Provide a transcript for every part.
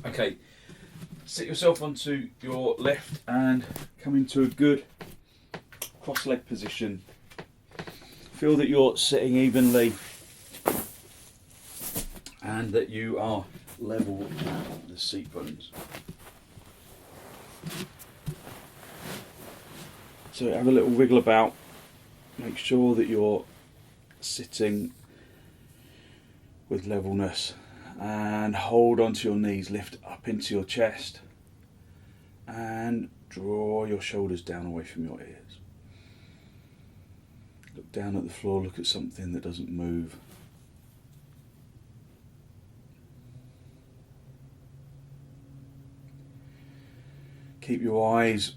Okay, sit yourself onto your left and come into a good cross-leg position. Feel that you're sitting evenly and that you are level with the seat bones. So have a little wriggle about. Make sure that you're sitting with levelness, and hold onto your knees, lift up into your chest and draw your shoulders down away from your ears. Look down at the floor, look at something that doesn't move. Keep your eyes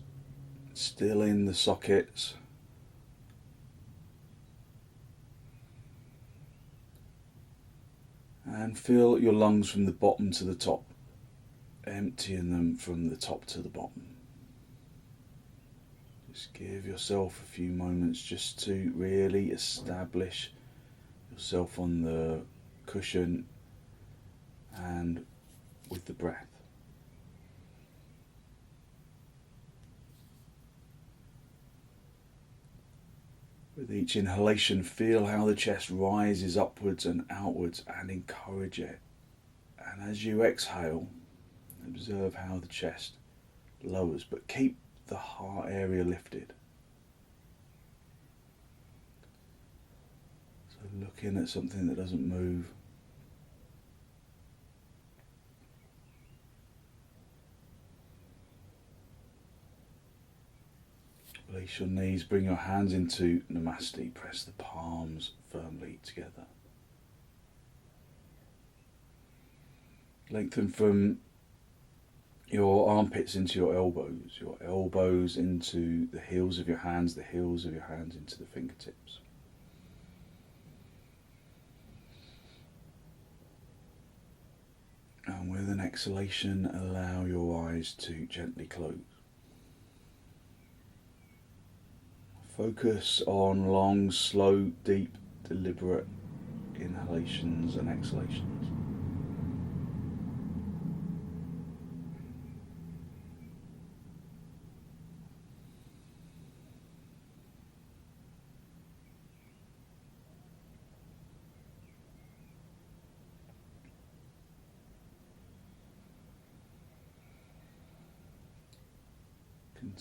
still in the sockets. And fill your lungs from the bottom to the top, emptying them from the top to the bottom. Just give yourself a few moments just to really establish yourself on the cushion and with the breath. With each inhalation, feel how the chest rises upwards and outwards and encourage it. And as you exhale, observe how the chest lowers, but keep the heart area lifted. So looking at something that doesn't move. Release your knees, bring your hands into Namaste, press the palms firmly together. Lengthen from your armpits into your elbows into the heels of your hands, the heels of your hands into the fingertips. And with an exhalation, allow your eyes to gently close. Focus on long, slow, deep, deliberate inhalations and exhalations.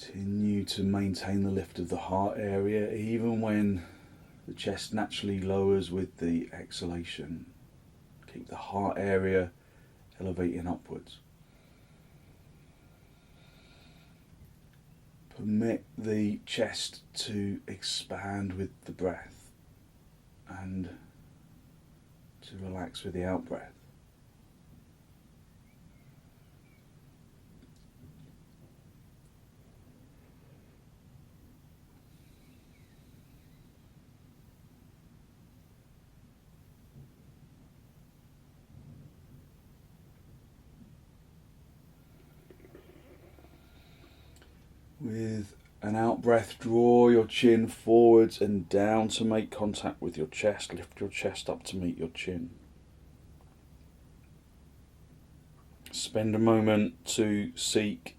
Continue to maintain the lift of the heart area even when the chest naturally lowers with the exhalation. Keep the heart area elevating upwards. Permit the chest to expand with the breath and to relax with the out-breath. With an out breath, draw your chin forwards and down to make contact with your chest. Lift your chest up to meet your chin. Spend a moment to seek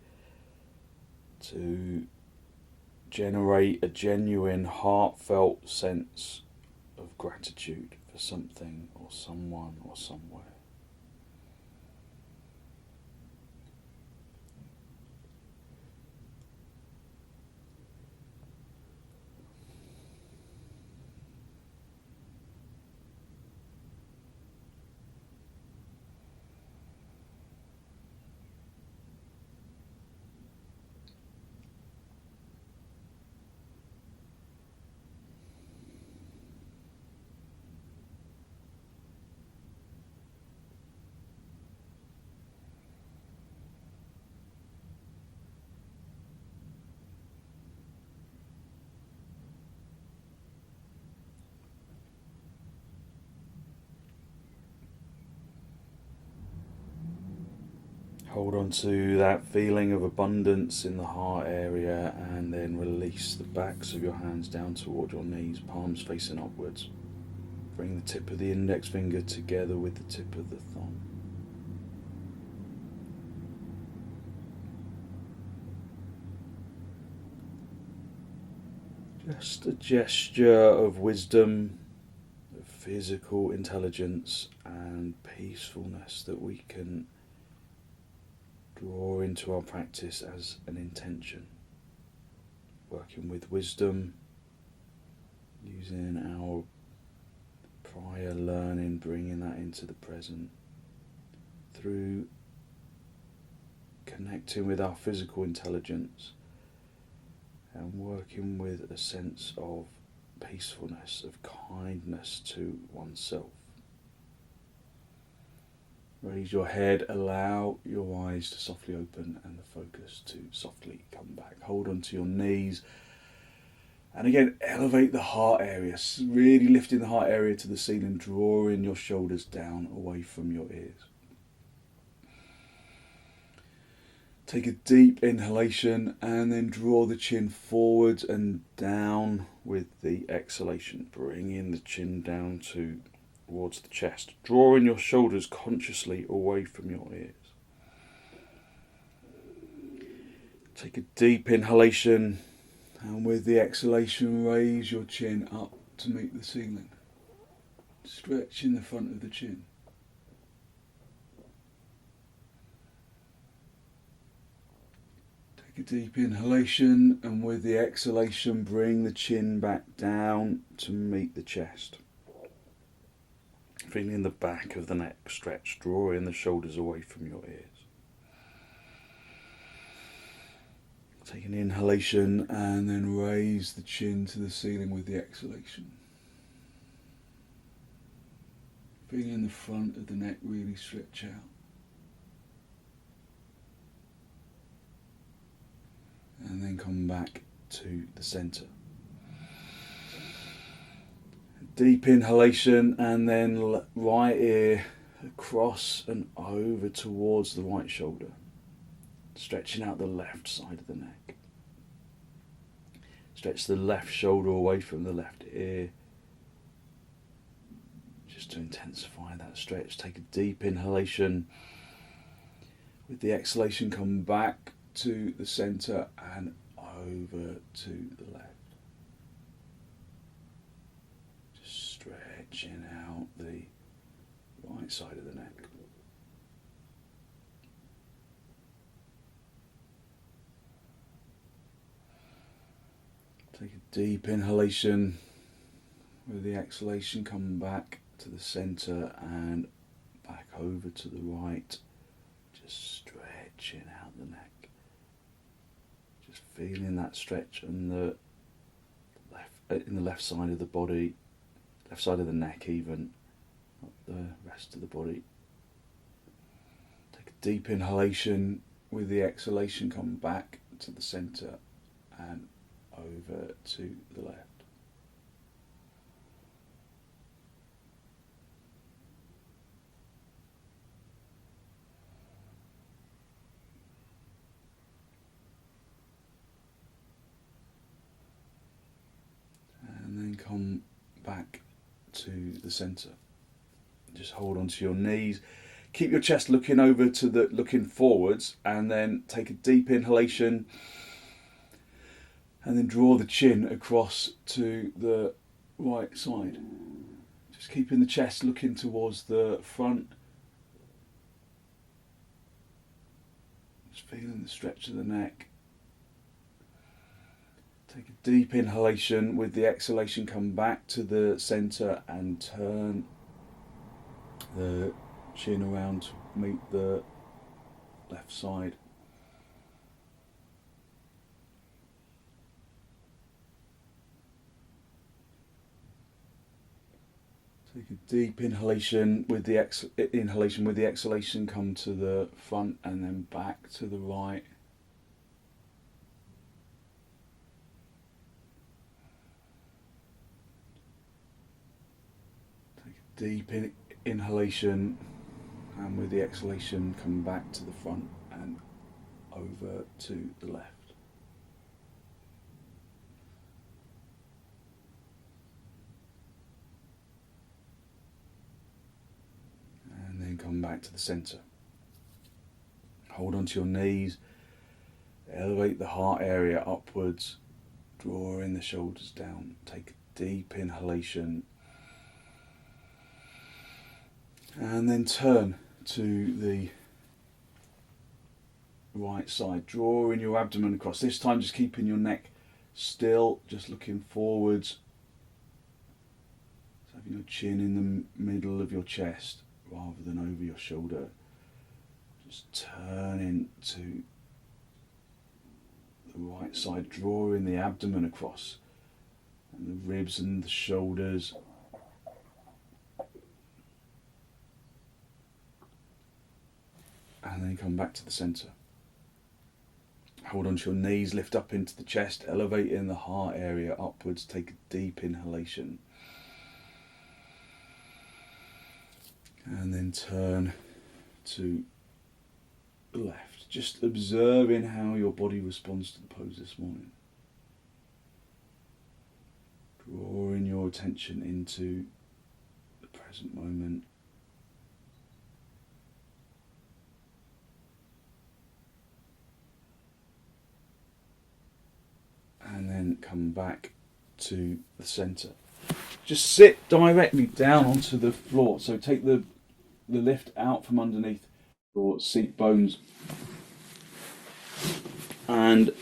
to generate a genuine, heartfelt sense of gratitude for something or someone or somewhere. Hold on to that feeling of abundance in the heart area and then release the backs of your hands down toward your knees, palms facing upwards. Bring the tip of the index finger together with the tip of the thumb. Just a gesture of wisdom, of physical intelligence and peacefulness that we can draw into our practice as an intention. Working with wisdom, using our prior learning, bringing that into the present through connecting with our physical intelligence and working with a sense of peacefulness, of kindness to oneself. Raise your head, allow your eyes to softly open and the focus to softly come back. Hold onto your knees. And again, elevate the heart area, really lifting the heart area to the ceiling, drawing your shoulders down away from your ears. Take a deep inhalation and then draw the chin forwards and down with the exhalation, bringing the chin down towards the chest, drawing your shoulders consciously away from your ears. Take a deep inhalation and with the exhalation raise your chin up to meet the ceiling, stretching the front of the chin. Take a deep inhalation and with the exhalation bring the chin back down to meet the chest. Feeling the back of the neck stretch, drawing the shoulders away from your ears. Take an inhalation and then raise the chin to the ceiling with the exhalation. Feeling the front of the neck really stretch out. And then come back to the centre. Deep inhalation and then right ear across and over towards the right shoulder. Stretching out the left side of the neck. Stretch the left shoulder away from the left ear. Just to intensify that stretch, take a deep inhalation. With the exhalation, come back to the centre and over to the left. Just stretching out the right side of the neck. Take a deep inhalation. With the exhalation, come back to the centre and back over to the right. Just stretching out the neck. Just feeling that stretch on the left side of the body, left side of the neck even, not the rest of the body. Take a deep inhalation. With the exhalation, come back to the centre and over to the left. And then come back to the centre. Just hold onto your knees. Keep your chest looking forwards, and then take a deep inhalation. And then draw the chin across to the right side. Just keeping the chest looking towards the front. Just feeling the stretch of the neck. Take a deep inhalation. With the exhalation, come back to the centre and turn the chin around to meet the left side. Take a deep inhalation. With the exhalation, come to the front and then back to the right. Take a deep inhalation, and with the exhalation, come back to the front and over to the left. Come back to the centre. Hold onto your knees. Elevate the heart area upwards. drawing the shoulders down. Take a deep inhalation. And then turn to the right side, drawing your abdomen across. This time just keeping your neck still, just looking forwards. So having your chin in the middle of your chest rather than over your shoulder. Just turning to the right side, drawing the abdomen across, and the ribs and the shoulders. And then come back to the centre. Hold on to your knees, lift up into the chest, elevating the heart area upwards. Take a deep inhalation. And then turn to the left. Just observing how your body responds to the pose this morning. Drawing your attention into the present moment. And then come back to the centre. Just sit directly down onto the floor. So take the lift out from underneath your seat bones. And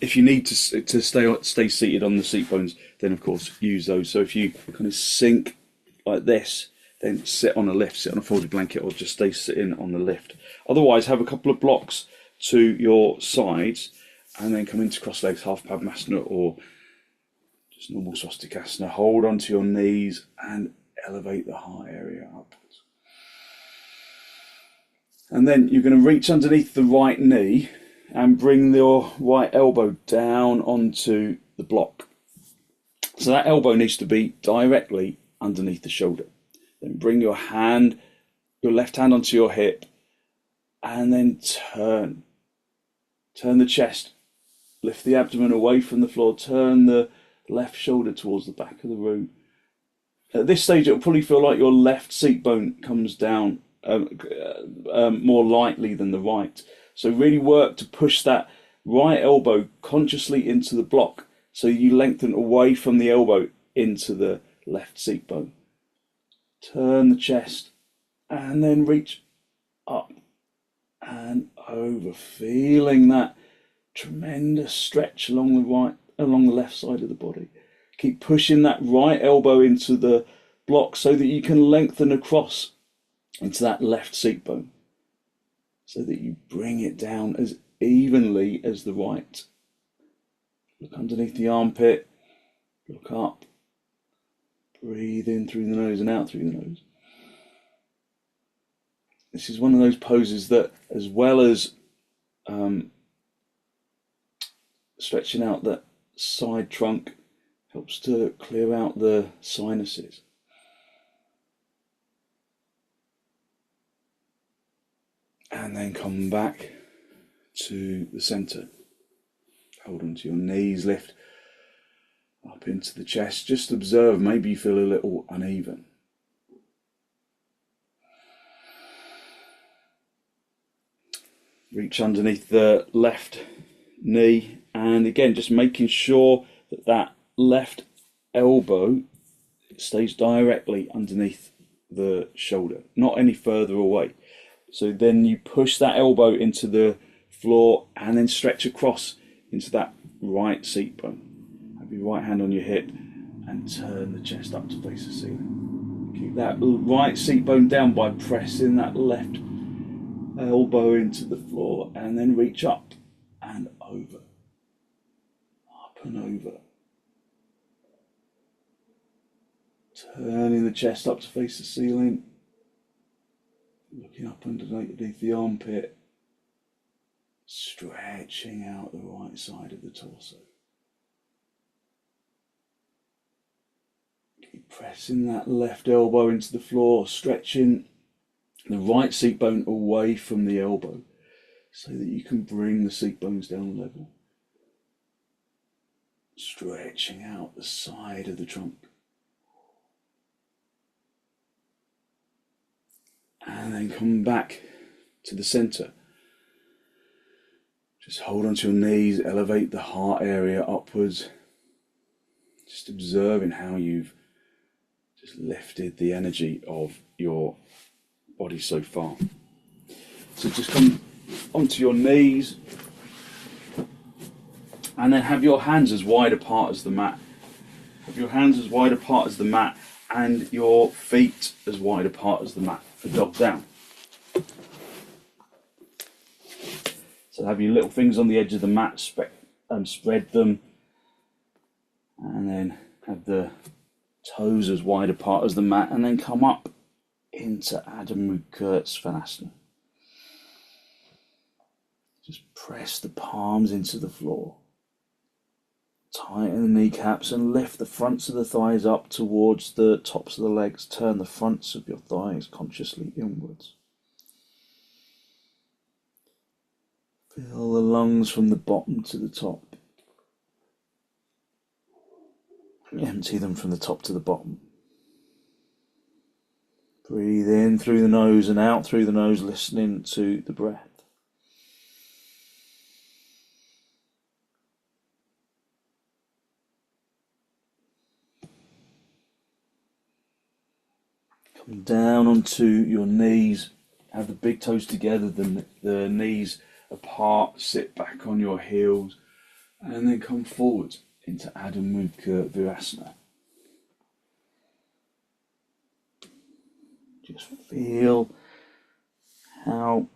if you need to stay seated on the seat bones, then of course use those. So if you kind of sink like this, then sit on a lift, sit on a folded blanket, or just stay sitting on the lift. Otherwise, have a couple of blocks to your sides, and then come into cross legs, half padangusthasana, or just normal swastikasana. Hold onto your knees and elevate the heart area upwards. And then you're going to reach underneath the right knee and bring your right elbow down onto the block. So that elbow needs to be directly underneath the shoulder. Then bring your left hand onto your hip, and then turn the chest. Lift the abdomen away from the floor, turn the left shoulder towards the back of the room. At this stage, it'll probably feel like your left seat bone comes down more lightly than the right. So really work to push that right elbow consciously into the block, so you lengthen away from the elbow into the left seat bone. Turn the chest and then reach up and over, feeling that tremendous stretch along the left side of the body. Keep pushing that right elbow into the block so that you can lengthen across into that left seat bone, so that you bring it down as evenly as the right. Look underneath the armpit, look up, breathe in through the nose and out through the nose. This is one of those poses that, as well as stretching out that side trunk, helps to clear out the sinuses. And then come back to the centre. Hold on to your knees, lift up into the chest. Just observe, maybe you feel a little uneven. Reach underneath the left knee, and again just making sure that that left elbow stays directly underneath the shoulder, not any further away. So then you push that elbow into the floor and then stretch across into that right seat bone. Have your right hand on your hip and turn the chest up to face the ceiling. Keep that right seat bone down by pressing that left elbow into the floor, and then reach up and over. Up and over. Turning the chest up to face the ceiling. Looking up underneath the armpit. Stretching out the right side of the torso. Keep pressing that left elbow into the floor, stretching the right seat bone away from the elbow so that you can bring the seat bones down level. Stretching out the side of the trunk. And then come back to the centre. Just hold onto your knees, elevate the heart area upwards. Just observing how you've just lifted the energy of your body so far. So just come onto your knees and then have your hands as wide apart as the mat. Have your hands as wide apart as the mat and your feet as wide apart as the mat for dog down. So have your little fingers on the edge of the mat, spread them, and then have the toes as wide apart as the mat, and then come up into padangusthasana. Just press the palms into the floor. Tighten the kneecaps and lift the fronts of the thighs up towards the tops of the legs. Turn the fronts of your thighs consciously inwards. Fill the lungs from the bottom to the top. Empty them from the top to the bottom. Breathe in through the nose and out through the nose, listening to the breath. Come down onto your knees. Have the big toes together, the knees apart. Sit back on your heels and then come forward into vrksasana. Just feel how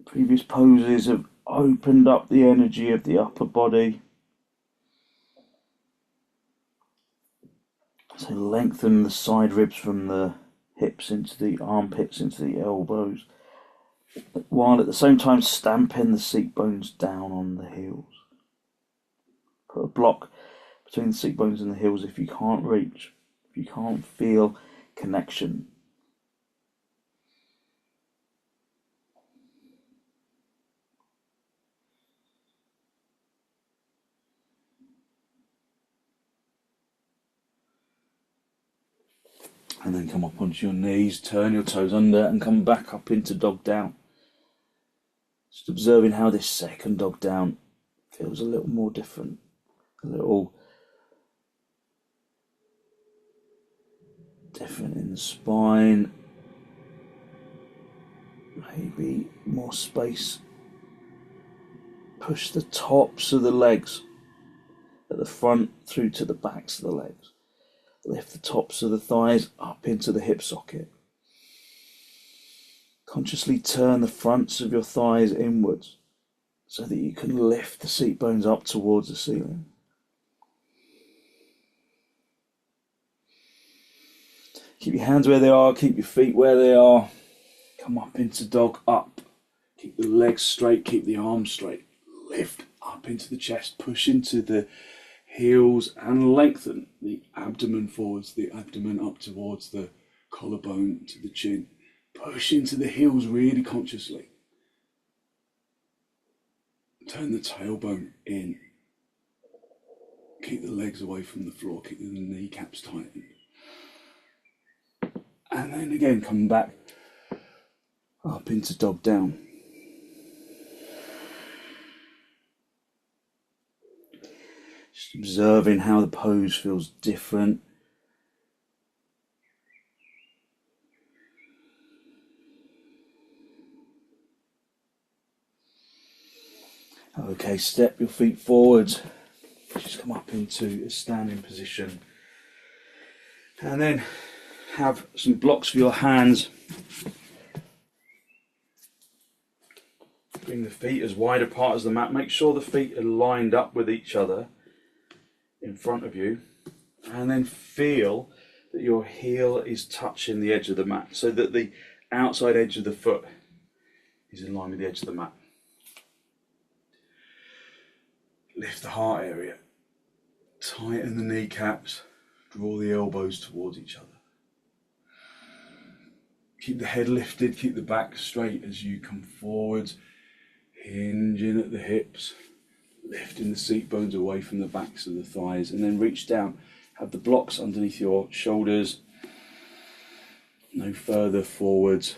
previous poses have opened up the energy of the upper body. So lengthen the side ribs from the hips into the armpits, into the elbows, while at the same time stamping the seat bones down on the heels. Put a block between the seat bones and the heels if you can't reach, if you can't feel connection. And then come up onto your knees, turn your toes under and come back up into dog down. Just observing how this second dog down feels a little more different, a little different in the spine, maybe more space. Push the tops of the legs at the front through to the backs of the legs. Lift the tops of the thighs up into the hip socket. Consciously turn the fronts of your thighs inwards so that you can lift the seat bones up towards the ceiling. Keep your hands where they are, keep your feet where they are. Come up into dog up. Keep the legs straight, keep the arms straight. Lift up into the chest, push into the heels and lengthen the abdomen forwards, the abdomen up towards the collarbone to the chin. Push into the heels really consciously. Turn the tailbone in. Keep the legs away from the floor, keep the kneecaps tightened. And then again, come back up into dog down. Just observing how the pose feels different. Okay, step your feet forward. Just come up into a standing position. And then have some blocks for your hands. Bring the feet as wide apart as the mat. Make sure the feet are lined up with each other in front of you. And then feel that your heel is touching the edge of the mat so that the outside edge of the foot is in line with the edge of the mat. Lift the heart area. Tighten the kneecaps. Draw the elbows towards each other. Keep the head lifted, keep the back straight as you come forward, hinging at the hips, lifting the seat bones away from the backs of the thighs, and then reach down. Have the blocks underneath your shoulders, no further forwards.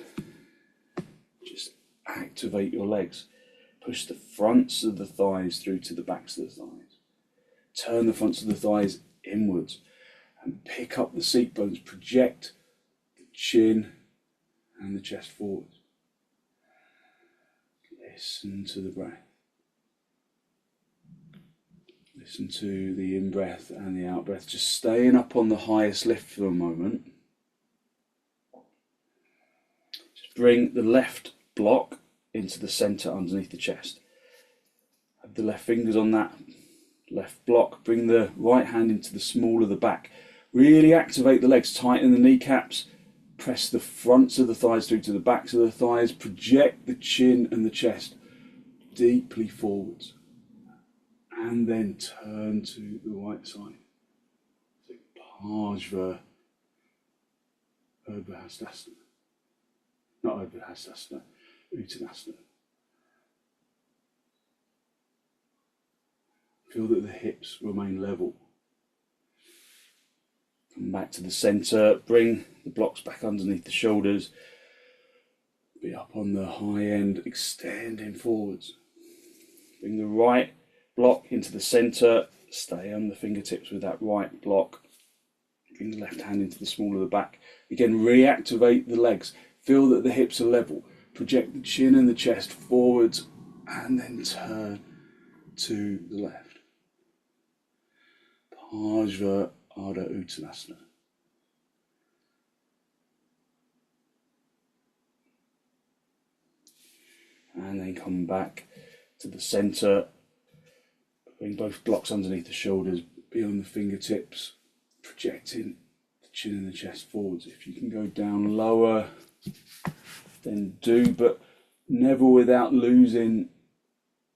Just activate your legs. Push the fronts of the thighs through to the backs of the thighs. Turn the fronts of the thighs inwards and pick up the seat bones. Project the chin and the chest forwards. Listen to the breath. Listen to the in-breath and the out-breath. Just staying up on the highest lift for a moment. Just bring the left block into the centre underneath the chest. Have the left fingers on that left block. Bring the right hand into the small of the back. Really activate the legs. Tighten the kneecaps. Press the fronts of the thighs through to the backs of the thighs. Project the chin and the chest deeply forwards. And then turn to the right side. So parsva, urdhva hastasana. Not urdhva hastasana, uttanasana. Feel that the hips remain level. Come back to the centre. Bring the blocks back underneath the shoulders. Be up on the high end, extending forwards. Bring the right block into the centre, stay on the fingertips with that right block. Bring the left hand into the small of the back. Again, reactivate the legs. Feel that the hips are level. Project the chin and the chest forwards and then turn to the left. Parsva Ardha Uttanasana. And then come back to the centre. Bring both blocks underneath the shoulders, be on the fingertips, projecting the chin and the chest forwards. If you can go down lower, then do, but never without losing,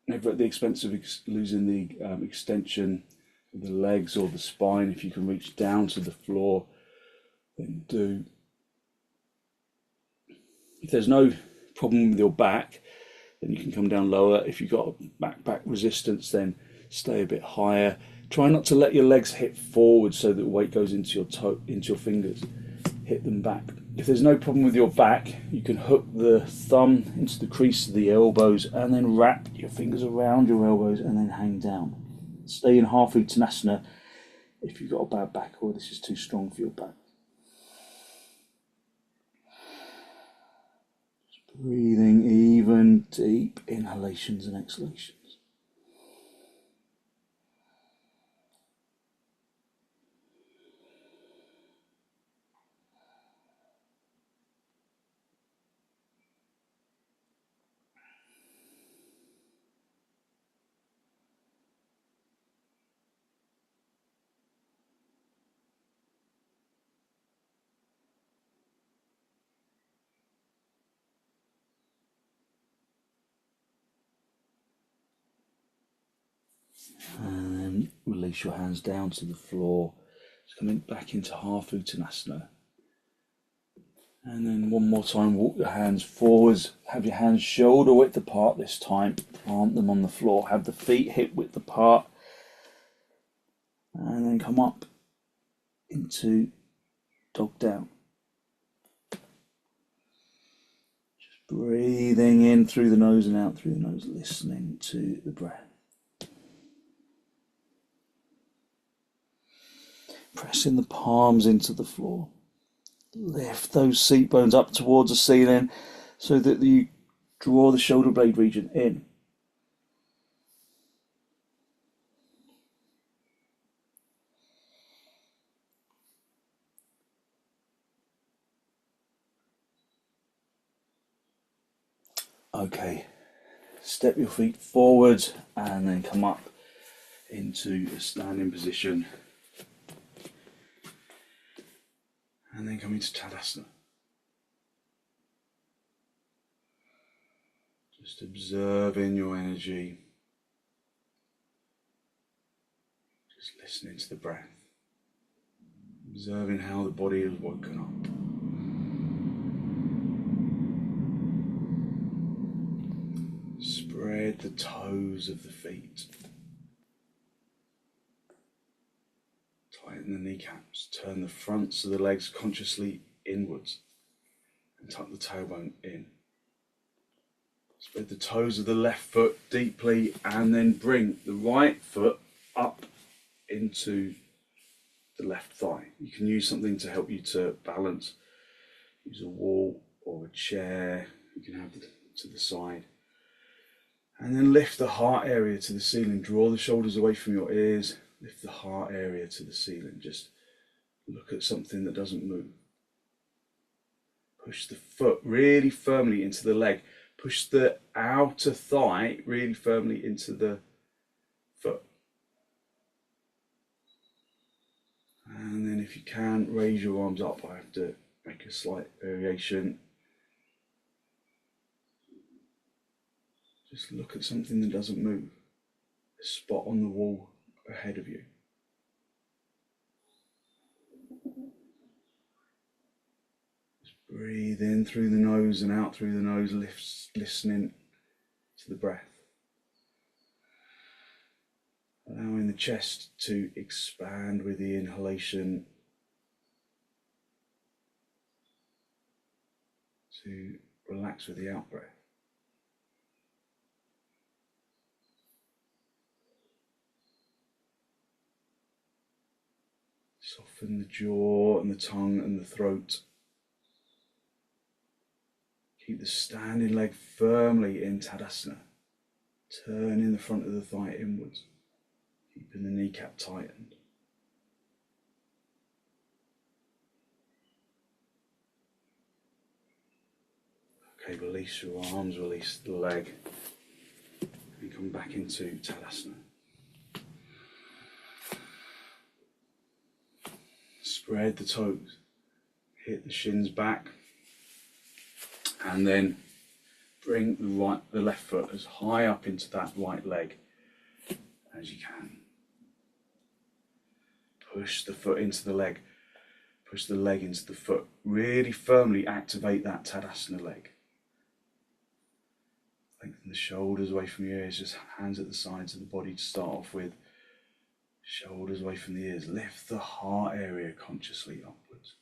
never at the expense of losing the extension of the legs or the spine. If you can reach down to the floor, then do. If there's no problem with your back, then you can come down lower. If you've got back resistance, then stay a bit higher. Try not to let your legs hit forward so that weight goes into your fingers. Hit them back. If there's no problem with your back, you can hook the thumb into the crease of the elbows and then wrap your fingers around your elbows and then hang down. Stay in half uttanasana if you've got a bad back or this is too strong for your back. Just breathing even deep inhalations and exhalations. And then release your hands down to the floor. Just coming back into half uttanasana. And then one more time, walk your hands forwards. Have your hands shoulder width apart this time. Plant them on the floor. Have the feet hip width apart. And then come up into dog down. Just breathing in through the nose and out through the nose, listening to the breath. Pressing the palms into the floor. Lift those seat bones up towards the ceiling so that you draw the shoulder blade region in. Okay, step your feet forwards and then come up into a standing position. And then come into Tadasana. Just observing your energy. Just listening to the breath. Observing how the body is woken up. Spread the toes of the feet. Tighten the kneecaps, turn the fronts of the legs consciously inwards and tuck the tailbone in. Spread the toes of the left foot deeply and then bring the right foot up into the left thigh. You can use something to help you to balance. Use a wall or a chair. You can have it to the side. And then lift the heart area to the ceiling. Draw the shoulders away from your ears. Lift the heart area to the ceiling. Just look at something that doesn't move. Push the foot really firmly into the leg. Push the outer thigh really firmly into the foot. And then if you can, raise your arms up. I have to make a slight variation. Just look at something that doesn't move. A spot on the wall ahead of you. Just breathe in through the nose and out through the nose, listening to the breath. Allowing the chest to expand with the inhalation, to relax with the out breath. Soften the jaw and the tongue and the throat. Keep the standing leg firmly in Tadasana. Turning the front of the thigh inwards. Keeping the kneecap tightened. Okay, release your arms, release the leg. And come back into Tadasana. Spread the toes, hit the shins back, and then bring the left foot as high up into that right leg as you can. Push the foot into the leg, push the leg into the foot. Really firmly activate that Tadasana leg. Lengthen the shoulders away from your ears, just hands at the sides of the body to start off with. Shoulders away from the ears. Lift the heart area consciously upwards.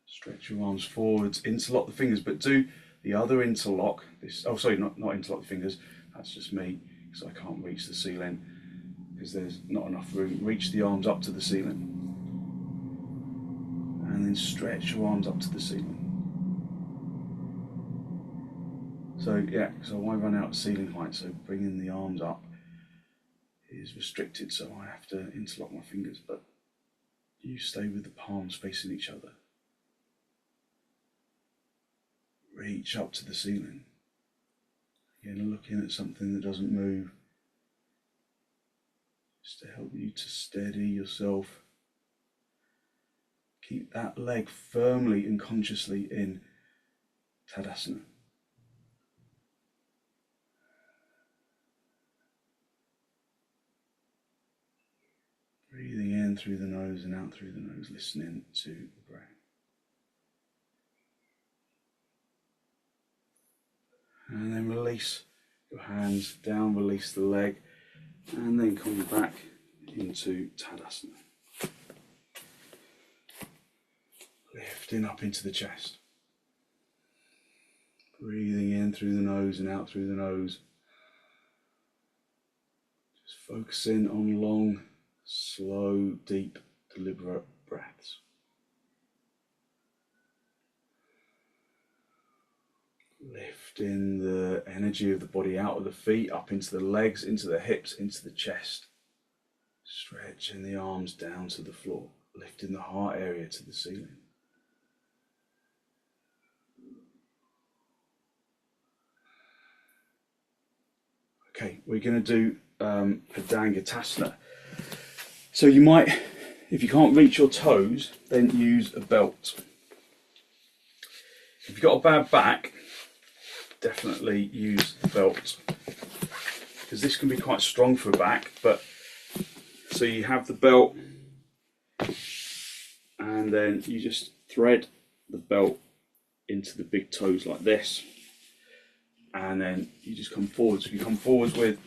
Stretch your arms forwards. Interlock the fingers, but do the other interlock. Not interlock the fingers. That's just me, because I can't reach the ceiling because there's not enough room. Reach the arms up to the ceiling, and then stretch your arms up to the ceiling. So I run out of ceiling height. So bringing the arms up is restricted, so I have to interlock my fingers, but you stay with the palms facing each other. Reach up to the ceiling. Again, looking at something that doesn't move, just to help you to steady yourself. Keep that leg firmly and consciously in Tadasana. Breathing in through the nose and out through the nose, listening to the breath. And then release your hands down, release the leg, and then come back into Tadasana. Lifting up into the chest. Breathing in through the nose and out through the nose. Just focusing on long, slow, deep, deliberate breaths. Lifting the energy of the body out of the feet, up into the legs, into the hips, into the chest. Stretching the arms down to the floor, lifting the heart area to the ceiling. Okay, we're going to do padangusthasana. So you might, if you can't reach your toes, then use a belt. If you've got a bad back, definitely use a belt, because this can be quite strong for a back. But so you have the belt, and then you just thread the belt into the big toes like this, and then you just come forwards. You come forwards with,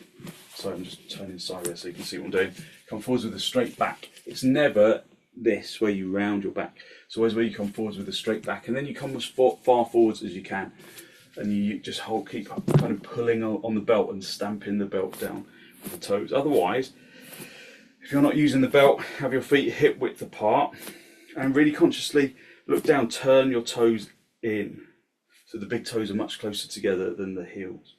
sorry, I'm just turning sideways so you can see what I'm doing. Come forwards with a straight back. It's never this where you round your back. It's always where you come forwards with a straight back, and then you come as far forwards as you can. and you just keep kind of pulling on the belt and stamping the belt down with the toes. Otherwise, if you're not using the belt, have your feet hip width apart and really consciously look down, turn your toes in. So the big toes are much closer together than the heels.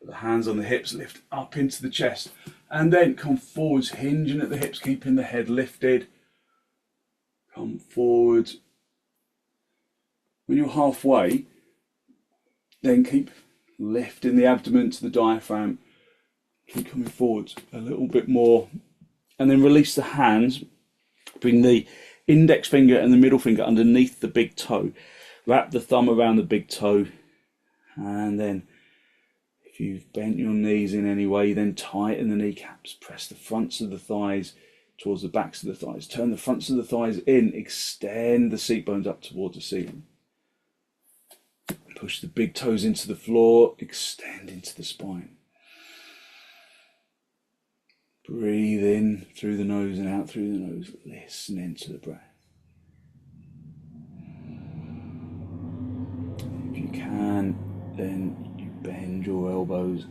Put the hands on the hips, lift up into the chest, and then come forwards, hinging at the hips, keeping the head lifted. Come forward. When you're halfway, then keep lifting the abdomen to the diaphragm. Keep coming forwards a little bit more. And then release the hands. Bring the index finger and the middle finger underneath the big toe. Wrap the thumb around the big toe. And then if you've bent your knees in any way, then tighten the kneecaps. Press the fronts of the thighs towards the backs of the thighs. Turn the fronts of the thighs in. Extend the seat bones up towards the ceiling. Push the big toes into the floor. Extend into the spine. Breathe in through the nose and out through the nose. Listening to the breath. If you can, then you bend your elbows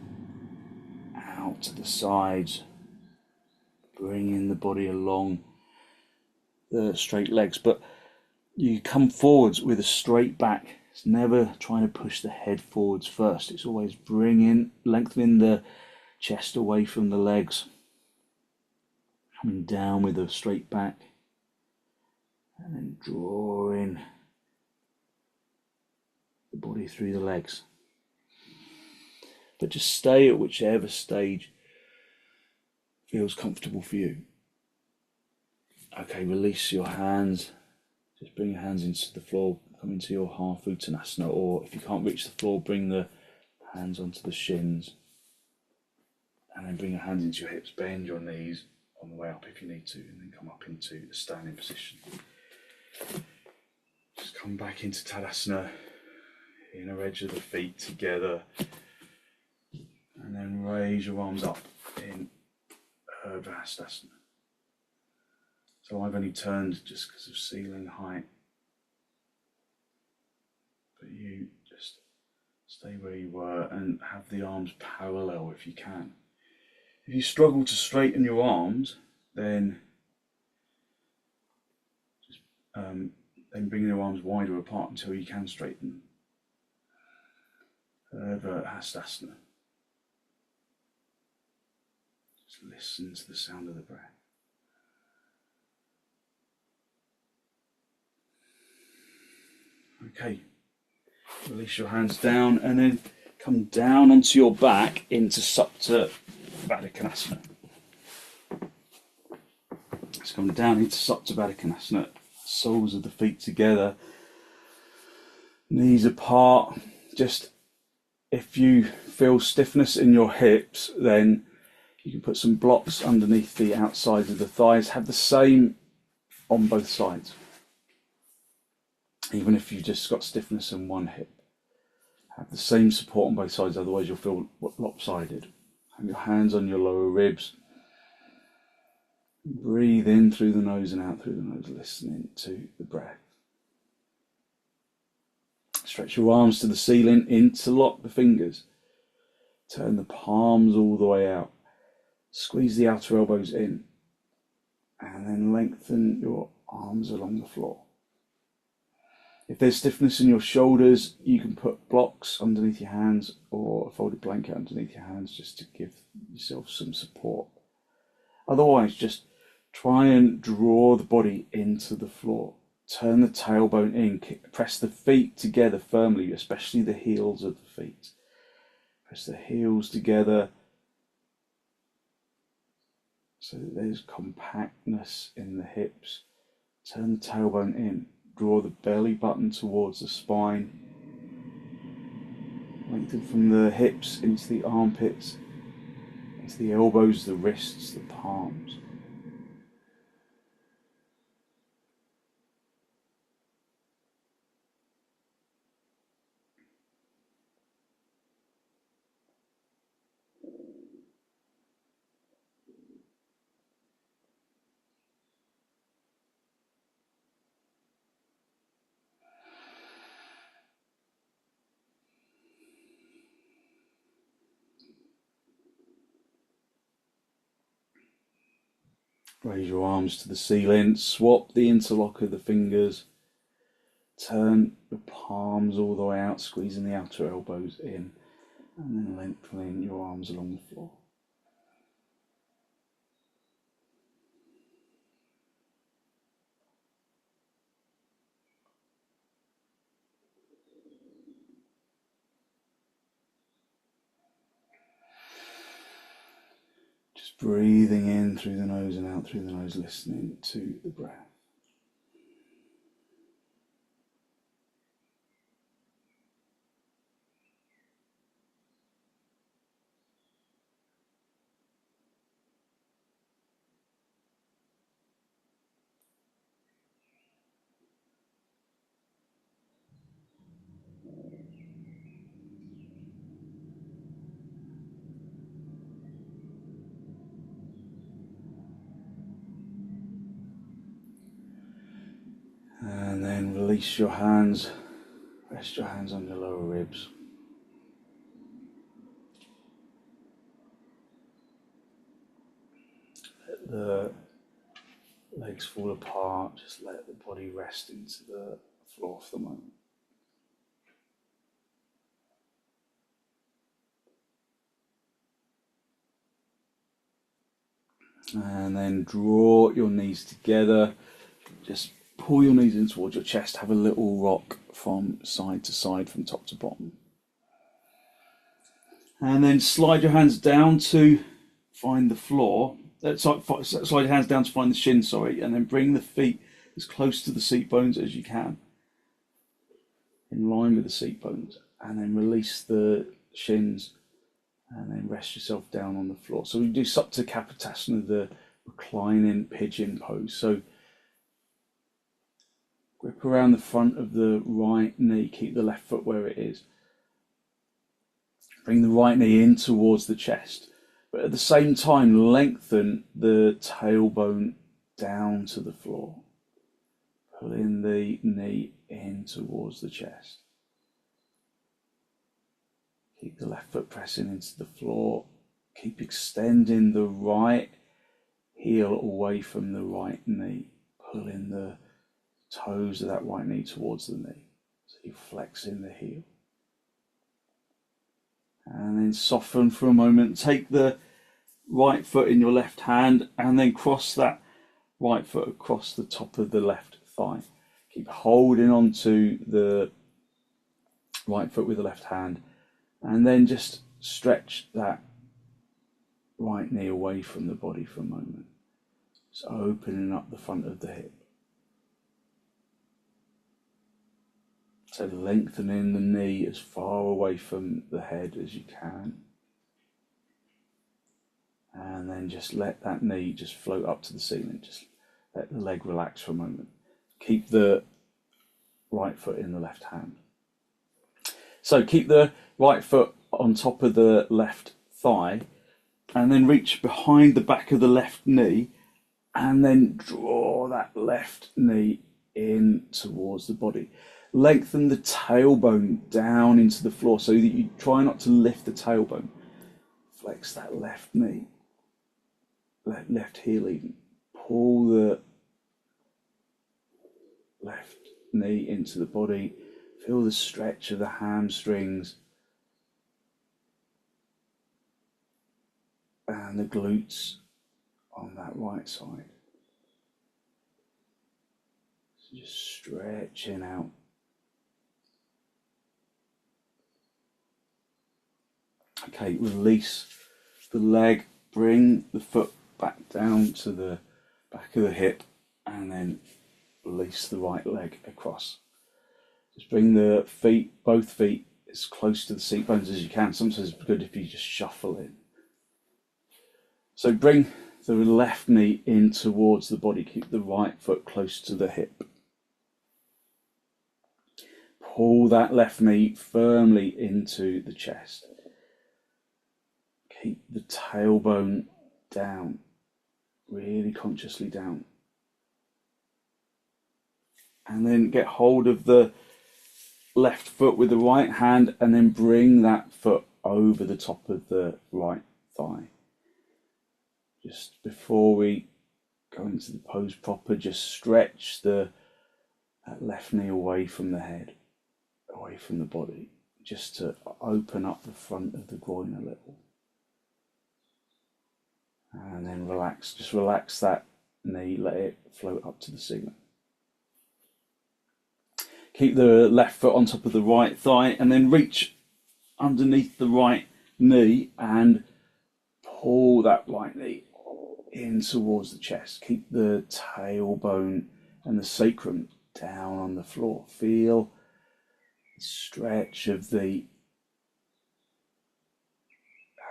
out to the sides, bringing the body along the straight legs. But you come forwards with a straight back. It's never trying to push the head forwards first. It's always lengthening the chest away from the legs. Coming down with a straight back. And then drawing the body through the legs. But just stay at whichever stage feels comfortable for you. Okay, release your hands. Just bring your hands into the floor. Come into your half uttanasana, or if you can't reach the floor, bring the hands onto the shins. And then bring your hands into your hips. Bend your knees on the way up if you need to, and then come up into the standing position. Just come back into Tadasana, inner edge of the feet together, and then raise your arms up in urdhva hastasana. So I've only turned just because of ceiling height, but you just stay where you were and have the arms parallel if you can. If you struggle to straighten your arms, then just then bring your arms wider apart until you can straighten them. Hastasana. Just listen to the sound of the breath. Okay, release your hands down and then come down onto your back into supta padangusthasana. Let's come down into supta padangusthasana. Soles of the feet together, knees apart. Just if you feel stiffness in your hips, then you can put some blocks underneath the outside of the thighs. Have the same on both sides. Even if you've just got stiffness in one hip, have the same support on both sides, otherwise you'll feel lopsided. Have your hands on your lower ribs. Breathe in through the nose and out through the nose, listening to the breath. Stretch your arms to the ceiling, interlock the fingers. Turn the palms all the way out. Squeeze the outer elbows in. And then lengthen your arms along the floor. If there's stiffness in your shoulders, you can put blocks underneath your hands or a folded blanket underneath your hands just to give yourself some support. Otherwise, just try and draw the body into the floor. Turn the tailbone in, press the feet together firmly, especially the heels of the feet. Press the heels together so that there's compactness in the hips. Turn the tailbone in. Draw the belly button towards the spine. Lengthen from the hips into the armpits, into the elbows, the wrists, the palms. Raise your arms to the ceiling, swap the interlock of the fingers, turn the palms all the way out, squeezing the outer elbows in, and then lengthening your arms along the floor. Just breathing in through the nose and out through the nose, listening to the breath. And then release your hands, rest your hands on your lower ribs. Let the legs fall apart, just let the body rest into the floor for the moment. And then draw your knees together, just pull your knees in towards your chest, have a little rock from side to side, from top to bottom. And then slide your hands down to find the floor. Slide your hands down to find the shin, and then bring the feet as close to the seat bones as you can, in line with the seat bones, and then release the shins, and then rest yourself down on the floor. So we do supta kapotasana, the reclining pigeon pose. So grip around the front of the right knee, keep the left foot where it is. Bring the right knee in towards the chest, but at the same time lengthen the tailbone down to the floor. Pulling the knee in towards the chest. Keep the left foot pressing into the floor. Keep extending the right heel away from the right knee. Pulling the toes of that right knee towards the knee. So you're flexing the heel. And then soften for a moment. Take the right foot in your left hand and then cross that right foot across the top of the left thigh. Keep holding on to the right foot with the left hand, and then just stretch that right knee away from the body for a moment. Just opening up the front of the hip. So lengthening the knee as far away from the head as you can. And then just let that knee just float up to the ceiling. Just let the leg relax for a moment. Keep the right foot in the left hand. So keep the right foot on top of the left thigh, and then reach behind the back of the left knee, and then draw that left knee in towards the body. Lengthen the tailbone down into the floor so that you try not to lift the tailbone. Flex that left knee, left heel even. Pull the left knee into the body. Feel the stretch of the hamstrings and the glutes on that right side. So just stretching out. Okay, release the leg, bring the foot back down to the back of the hip, and then release the right leg across. Just bring the feet, both feet, as close to the seat bones as you can. Sometimes it's good if you just shuffle in. So bring the left knee in towards the body. Keep the right foot close to the hip. Pull that left knee firmly into the chest. Keep the tailbone down, really consciously down. And then get hold of the left foot with the right hand, and then bring that foot over the top of the right thigh. Just before we go into the pose proper, just stretch that left knee away from the head, away from the body, just to open up the front of the groin a little. And then relax, just relax that knee, let it float up to the ceiling. Keep the left foot on top of the right thigh and then reach underneath the right knee and pull that right knee in towards the chest. Keep the tailbone and the sacrum down on the floor. Feel the stretch of the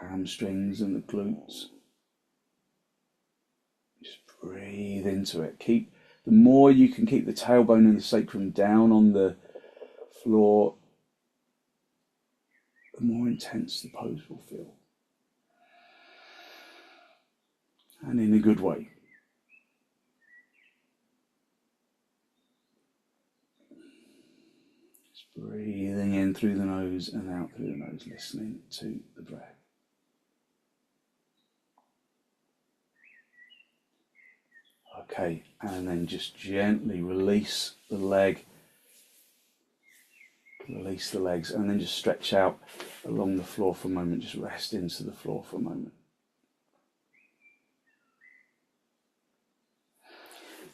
hamstrings and the glutes. Just breathe into it. The more you can keep the tailbone and the sacrum down on the floor, the more intense the pose will feel. And in a good way. Just breathing in through the nose and out through the nose, listening to the breath. Okay, and then just gently release the leg, release the legs, and then just stretch out along the floor for a moment. Just rest into the floor for a moment.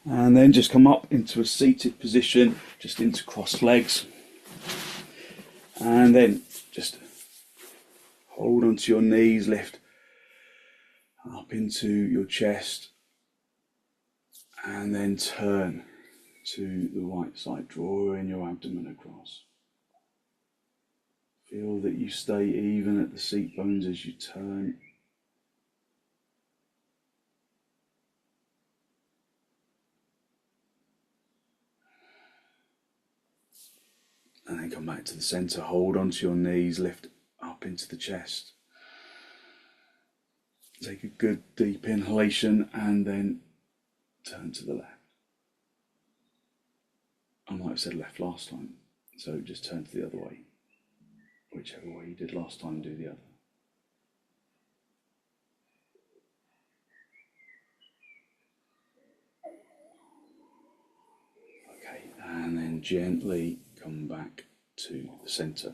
And then just come up into a seated position, just into crossed legs. And then just hold onto your knees, lift up into your chest. And then turn to the right side, drawing your abdomen across. Feel that you stay even at the seat bones as you turn. And then come back to the centre, hold onto your knees, lift up into the chest. Take a good deep inhalation and then turn to the left. I might have said left last time, so just turn to the other way. Whichever way you did last time, do the other. Okay, and then gently come back to the centre.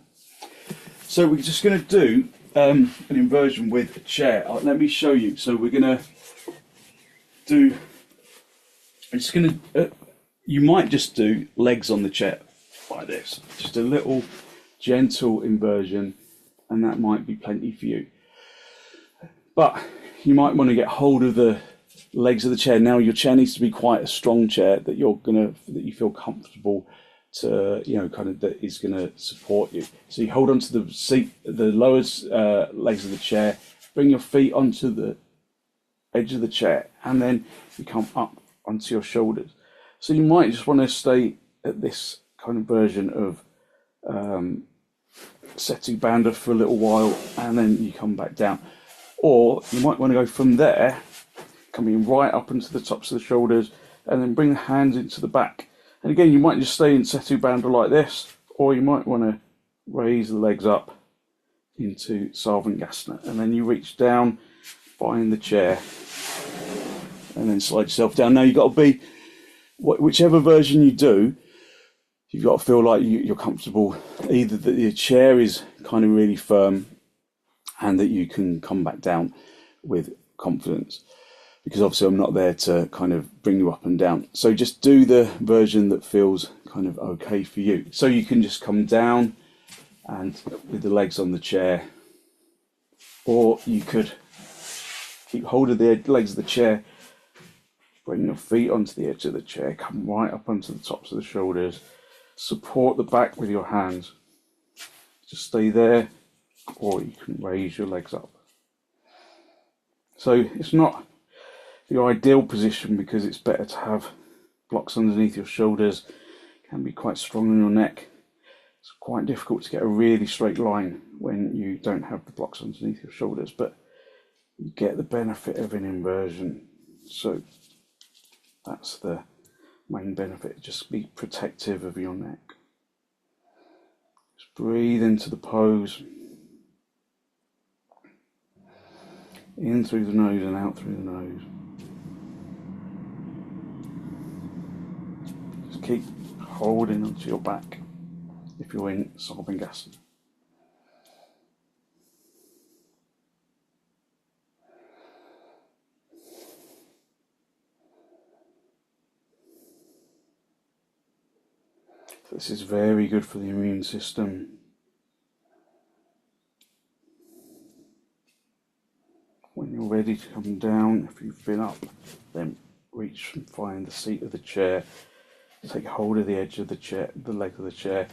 So we're just going to do an inversion with a chair. Let me show you. So we're going to do... you might just do legs on the chair like this, just a little gentle inversion, and that might be plenty for you. But you might want to get hold of the legs of the chair. Now your chair needs to be quite a strong chair that you feel comfortable to, that is going to support you. So you hold onto the seat, the lower legs of the chair, bring your feet onto the edge of the chair, and then you come up onto your shoulders. So you might just want to stay at this kind of version of Setu Bandha for a little while, and then you come back down. Or you might want to go from there, coming right up into the tops of the shoulders, and then bring the hands into the back. And again, you might just stay in Setu Bandha like this, or you might want to raise the legs up into sarvangasana, and then you reach down, find the chair, and then slide yourself down. Now you've got to be, whichever version you do, you've got to feel like you're comfortable, either that your chair is kind of really firm and that you can come back down with confidence, because obviously I'm not there to kind of bring you up and down. So just do the version that feels kind of okay for you. So you can just come down and with the legs on the chair, or you could keep hold of the legs of the chair, bring your feet onto the edge of the chair, come right up onto the tops of the shoulders, support the back with your hands. Just stay there, or you can raise your legs up. So it's not the ideal position because it's better to have blocks underneath your shoulders. It can be quite strong on your neck. It's quite difficult to get a really straight line when you don't have the blocks underneath your shoulders, but you get the benefit of an inversion. So that's the main benefit. Just be protective of your neck. Just breathe into the pose. In through the nose and out through the nose. keep holding onto your back if you're in sarvangasana. This is very good for the immune system. When you're ready to come down, if you've been up, then reach and find the seat of the chair. Take hold of the edge of the chair, the leg of the chair.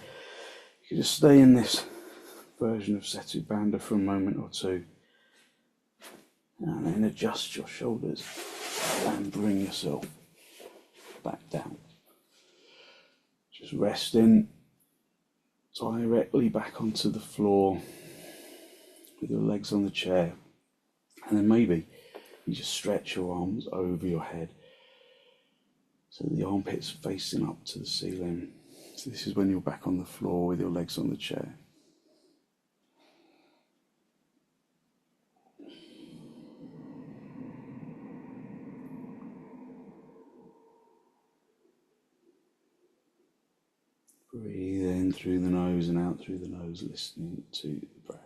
You can just stay in this version of Setu Bandha for a moment or two. And then adjust your shoulders and bring yourself back down. Just resting directly back onto the floor with your legs on the chair. And then maybe you just stretch your arms over your head so the armpits facing up to the ceiling. So this is when you're back on the floor with your legs on the chair. Breathe in through the nose and out through the nose, listening to the breath.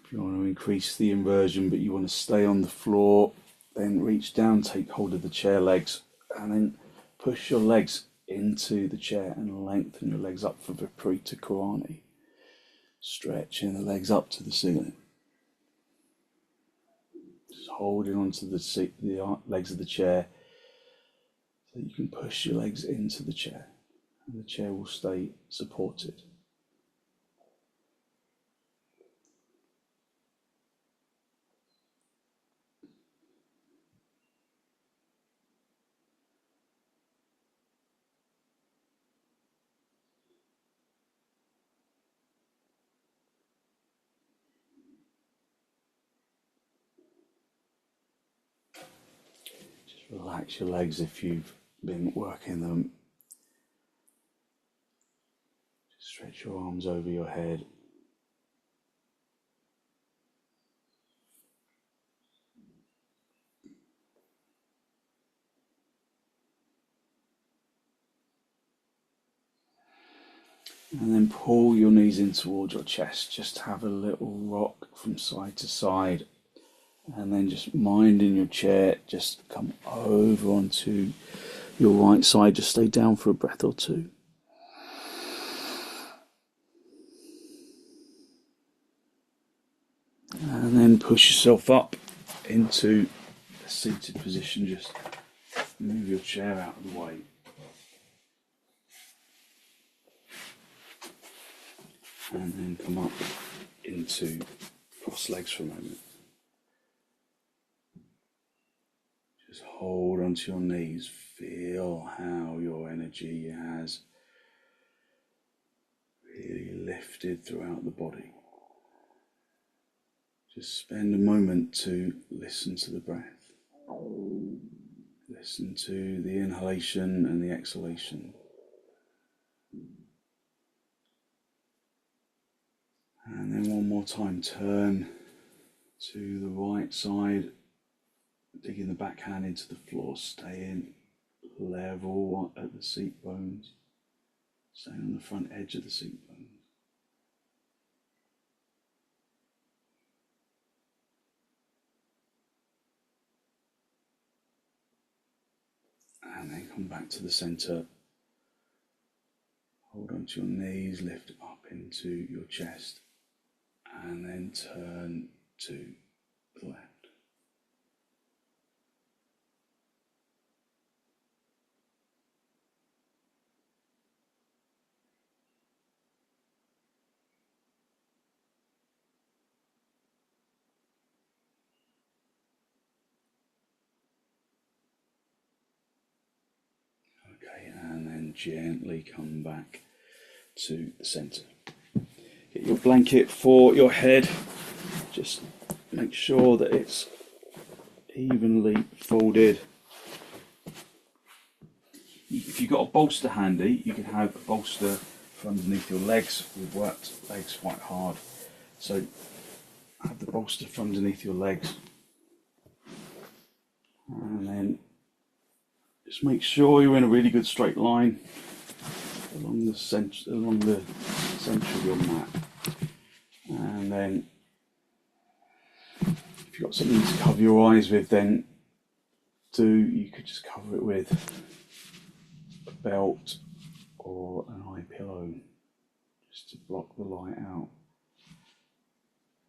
If you want to increase the inversion but you want to stay on the floor, then reach down, take hold of the chair legs, and then push your legs into the chair and lengthen your legs up for Viparita Karani. Stretching the legs up to the ceiling. Just holding onto the legs of the chair so that you can push your legs into the chair and the chair will stay supported. Relax your legs if you've been working them. Just stretch your arms over your head. And then pull your knees in towards your chest. Just have a little rock from side to side. And then just mind in your chair, just come over onto your right side. Just stay down for a breath or two. And then push yourself up into a seated position. Just move your chair out of the way. And then come up into cross legs for a moment. Just hold onto your knees. Feel how your energy has really lifted throughout the body. Just spend a moment to listen to the breath. Listen to the inhalation and the exhalation. And then one more time, turn to the right side, digging the backhand into the floor, staying level at the seat bones, staying on the front edge of the seat bones. And then come back to the centre. Hold on to your knees, lift up into your chest, and then turn to the left. Okay, and then gently come back to the centre. Get your blanket for your head. Just make sure that it's evenly folded. If you've got a bolster handy, you can have a bolster for underneath your legs. We've worked legs quite hard, so have the bolster for underneath your legs, and then just make sure you're in a really good straight line along the centre of your mat. And then if you've got something to cover your eyes with, then you could just cover it with a belt or an eye pillow just to block the light out.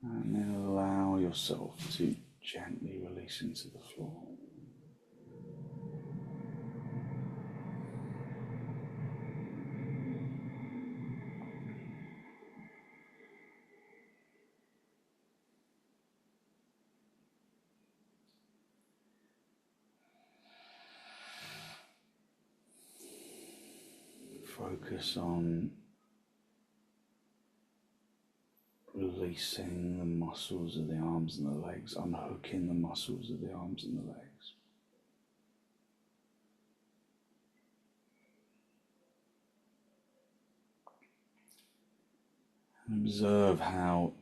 And then allow yourself to gently release into the floor. Focus on releasing the muscles of the arms and the legs, unhooking the muscles of the arms and the legs. And observe how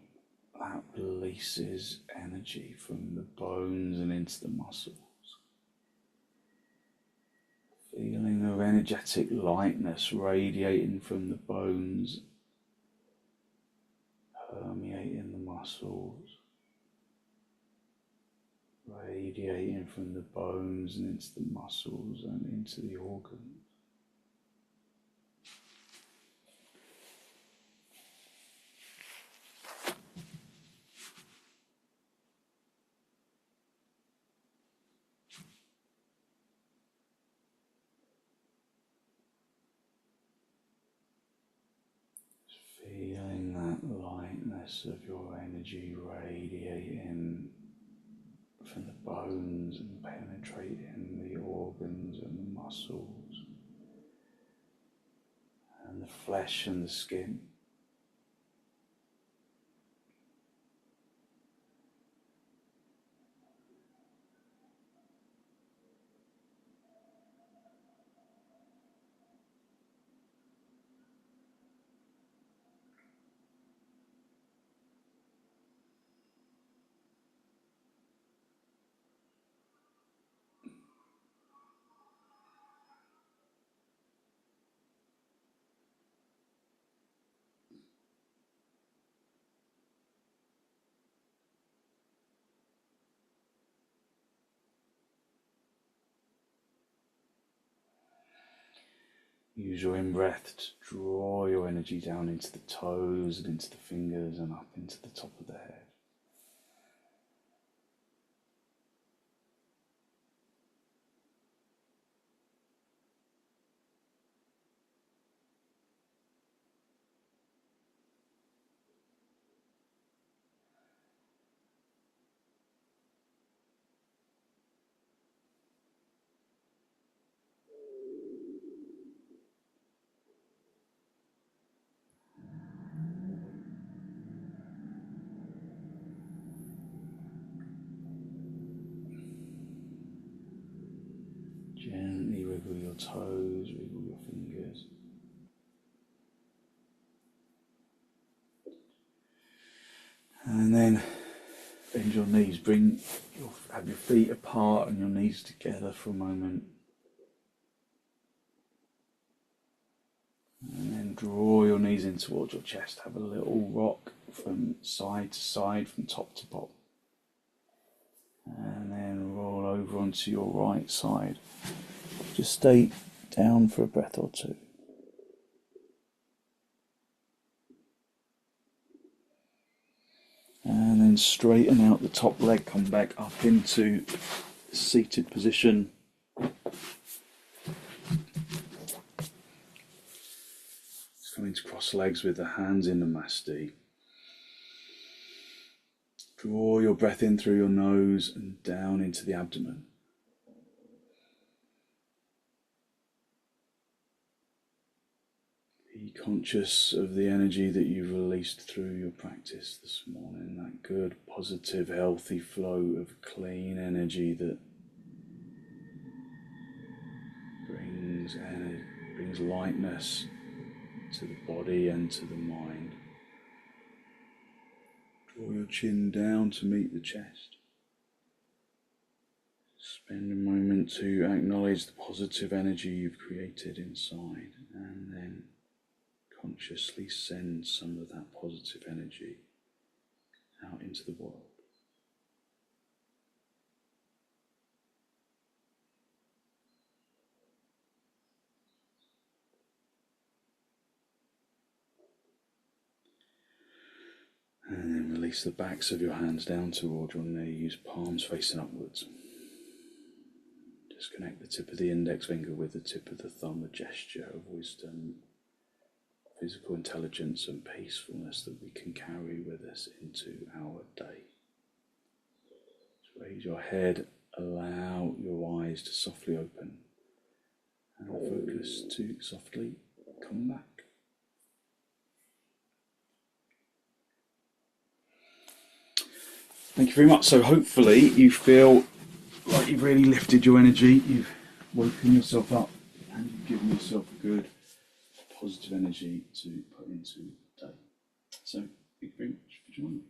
that releases energy from the bones and into the muscles. Feeling of energetic lightness radiating from the bones, permeating the muscles, radiating from the bones and into the muscles and into the organs. Feeling that lightness of your energy radiating from the bones and penetrating the organs and the muscles and the flesh and the skin. Use your in-breath to draw your energy down into the toes and into the fingers and up into the top of the head. Gently wiggle your toes, wiggle your fingers. And then bend your knees, have your feet apart and your knees together for a moment. And then draw your knees in towards your chest. Have a little rock from side to side, from top to bottom. And then roll over onto your right side. Just stay down for a breath or two. And then straighten out the top leg, come back up into seated position. Just come into cross legs with the hands in the masti. Draw your breath in through your nose and down into the abdomen. Be conscious of the energy that you've released through your practice this morning, that good, positive, healthy flow of clean energy that brings lightness to the body and to the mind. Draw your chin down to meet the chest. Spend a moment to acknowledge the positive energy you've created inside, and then consciously send some of that positive energy out into the world. And then release the backs of your hands down toward your knees, palms facing upwards. Just connect the tip of the index finger with the tip of the thumb, a gesture of wisdom, physical intelligence and peacefulness that we can carry with us into our day. Just raise your head, allow your eyes to softly open, and focus to softly come back. Thank you very much. So hopefully you feel like you've really lifted your energy, you've woken yourself up, and you've given yourself good, positive energy to put into the day. So thank you very much for joining me.